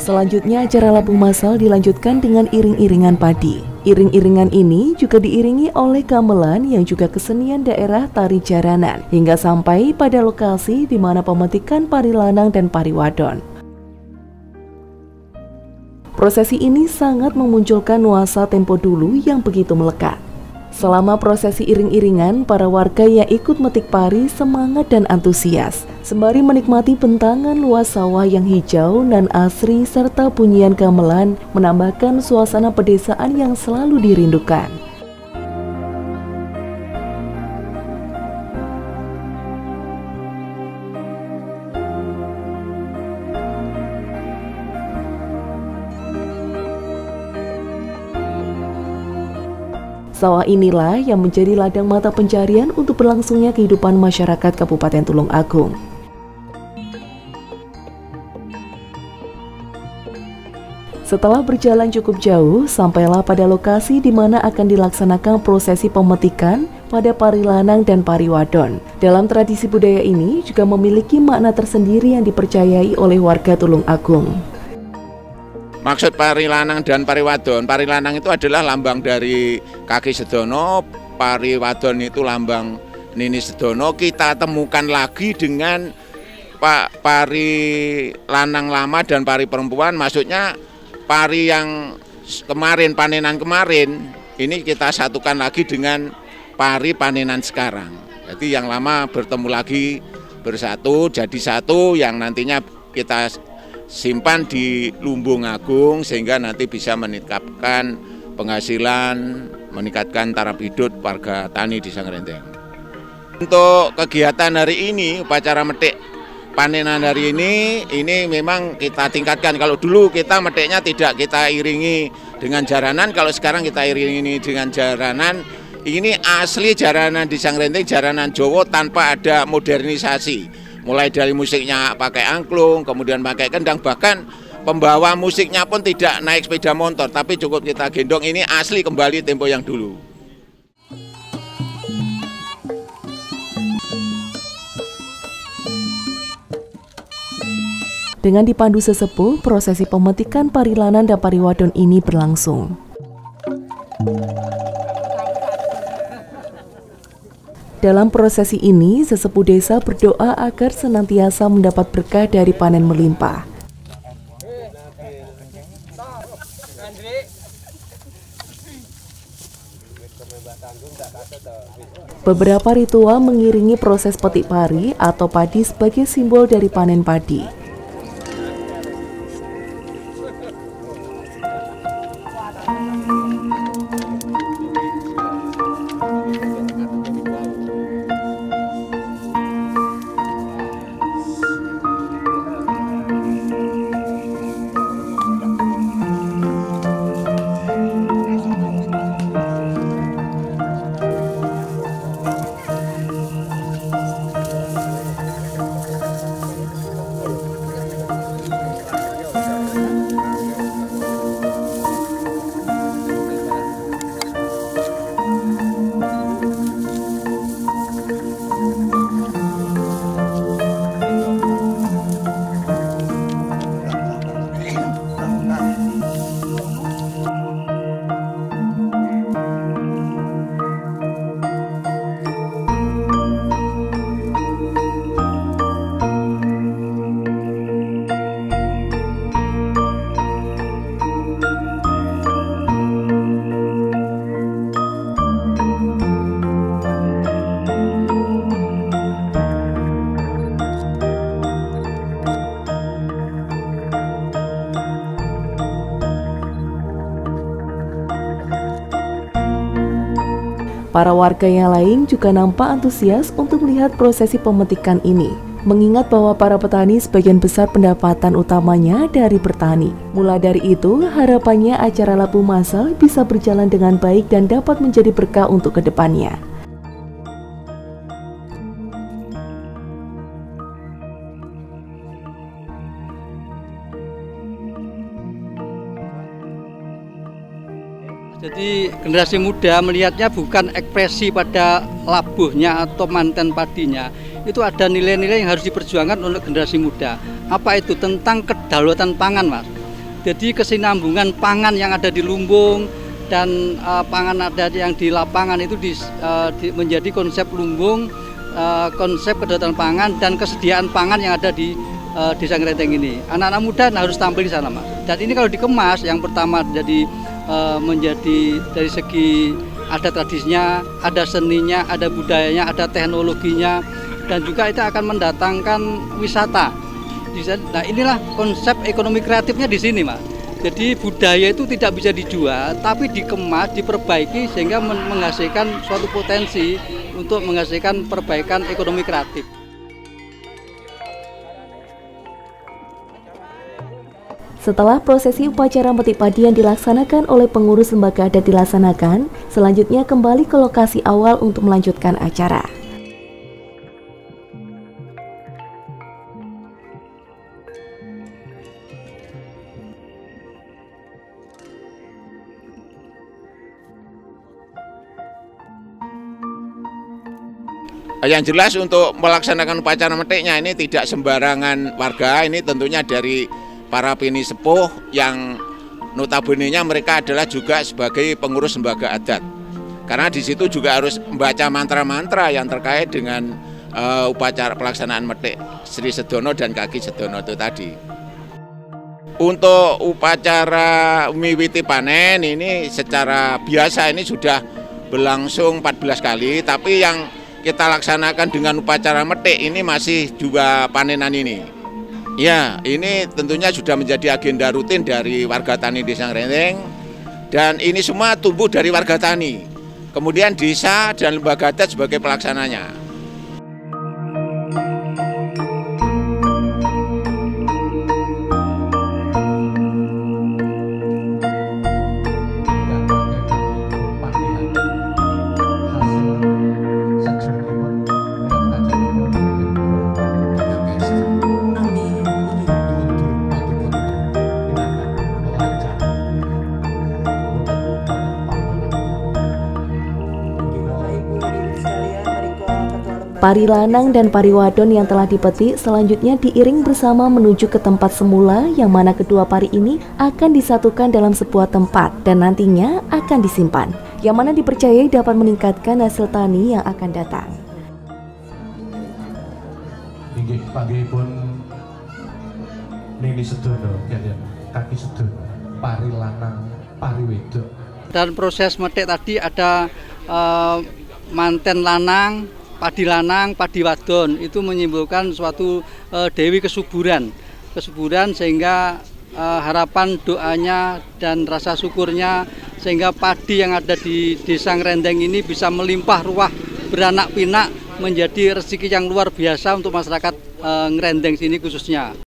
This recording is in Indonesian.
Selanjutnya acara labuh masal dilanjutkan dengan iring-iringan padi. Iring-iringan ini juga diiringi oleh gamelan yang juga kesenian daerah tari jaranan hingga sampai pada lokasi di mana pemetikan pari lanang dan pari wadon. Prosesi ini sangat memunculkan nuansa tempo dulu yang begitu melekat. Selama prosesi iring-iringan, para warga yang ikut metik pari semangat dan antusias, sembari menikmati bentangan luas sawah yang hijau dan asri serta bunyian gamelan menambahkan suasana pedesaan yang selalu dirindukan. Sawah inilah yang menjadi ladang mata pencarian untuk berlangsungnya kehidupan masyarakat Kabupaten Tulung Agung. Setelah berjalan cukup jauh, sampailah pada lokasi di mana akan dilaksanakan prosesi pemetikan pada pari lanang dan pari wadon. Dalam tradisi budaya ini juga memiliki makna tersendiri yang dipercayai oleh warga Tulung Agung. Maksud pari lanang dan pari wadon, pari lanang itu adalah lambang dari Kaki Sedono, pari wadon itu lambang Nini Sedono. Kita temukan lagi dengan pari lanang lama dan pari perempuan, maksudnya pari yang kemarin, panenan kemarin, ini kita satukan lagi dengan pari panenan sekarang. Jadi yang lama bertemu lagi bersatu, jadi satu yang nantinya kita simpan di Lumbung Agung sehingga nanti bisa meningkatkan penghasilan, meningkatkan taraf hidup warga tani di Sangrenteng. Untuk kegiatan hari ini, upacara metik panenan hari ini memang kita tingkatkan. Kalau dulu kita metiknya tidak kita iringi dengan jaranan, kalau sekarang kita iringi dengan jaranan. Ini asli jaranan di Sangrenteng, jaranan Jawa tanpa ada modernisasi. Mulai dari musiknya pakai angklung, kemudian pakai kendang, bahkan pembawa musiknya pun tidak naik sepeda motor, tapi cukup kita gendong. Ini asli kembali tempo yang dulu. Dengan dipandu sesepuh, prosesi pemetikan pari lanang dan pari wadon ini berlangsung. Dalam prosesi ini, sesepuh desa berdoa agar senantiasa mendapat berkah dari panen melimpah. Beberapa ritual mengiringi proses petik pari atau padi sebagai simbol dari panen padi. Para warga yang lain juga nampak antusias untuk melihat prosesi pemetikan ini, mengingat bahwa para petani sebagian besar pendapatan utamanya dari bertani. Mulai dari itu, harapannya acara labuh masal bisa berjalan dengan baik dan dapat menjadi berkah untuk kedepannya. Jadi generasi muda melihatnya bukan ekspresi pada labuhnya atau manten padinya. Itu ada nilai-nilai yang harus diperjuangkan untuk generasi muda. Apa itu? Tentang kedaulatan pangan, Mas. Jadi kesinambungan pangan yang ada di lumbung dan pangan ada yang di lapangan itu menjadi konsep lumbung, konsep kedaulatan pangan dan kesediaan pangan yang ada di Desa Ngrendeng ini. Anak-anak muda harus tampil di sana, Mas. Dan ini kalau dikemas, yang pertama jadi menjadi dari segi ada tradisinya, ada seninya, ada budayanya, ada teknologinya, dan juga itu akan mendatangkan wisata. Nah, inilah konsep ekonomi kreatifnya di sini, Mas. Jadi budaya itu tidak bisa dijual, tapi dikemas, diperbaiki sehingga menghasilkan suatu potensi untuk menghasilkan perbaikan ekonomi kreatif. Setelah prosesi upacara metik padi yang dilaksanakan oleh pengurus lembaga adat dilaksanakan, selanjutnya kembali ke lokasi awal untuk melanjutkan acara. Yang jelas untuk melaksanakan upacara metiknya ini tidak sembarangan warga, ini tentunya dari para pini sepuh yang notabene-nya mereka adalah juga sebagai pengurus lembaga adat. Karena di situ juga harus membaca mantra-mantra yang terkait dengan upacara pelaksanaan metik Sri Sedono dan Kaki Sedono itu tadi. Untuk upacara miwiti panen ini secara biasa ini sudah berlangsung 14 kali, tapi yang kita laksanakan dengan upacara metik ini masih juga panenan ini. Ya, ini tentunya sudah menjadi agenda rutin dari warga tani Desa Ngrendeng, dan ini semua tumbuh dari warga tani. Kemudian desa dan lembaga adat sebagai pelaksananya. Pari lanang dan pari wadon yang telah dipetik selanjutnya diiring bersama menuju ke tempat semula, yang mana kedua pari ini akan disatukan dalam sebuah tempat dan nantinya akan disimpan, yang mana dipercayai dapat meningkatkan hasil tani yang akan datang. Inggih panggihipun Nini Sedono kaliyan Kaki Sedono, pari lanang, pari wedok. Dan proses metik tadi ada manten lanang, padi lanang, padi wadon, itu menyimpulkan suatu dewi kesuburan sehingga harapan doanya dan rasa syukurnya sehingga padi yang ada di Desa Ngrendeng ini bisa melimpah ruah, beranak pinak, menjadi rezeki yang luar biasa untuk masyarakat Ngrendeng sini khususnya.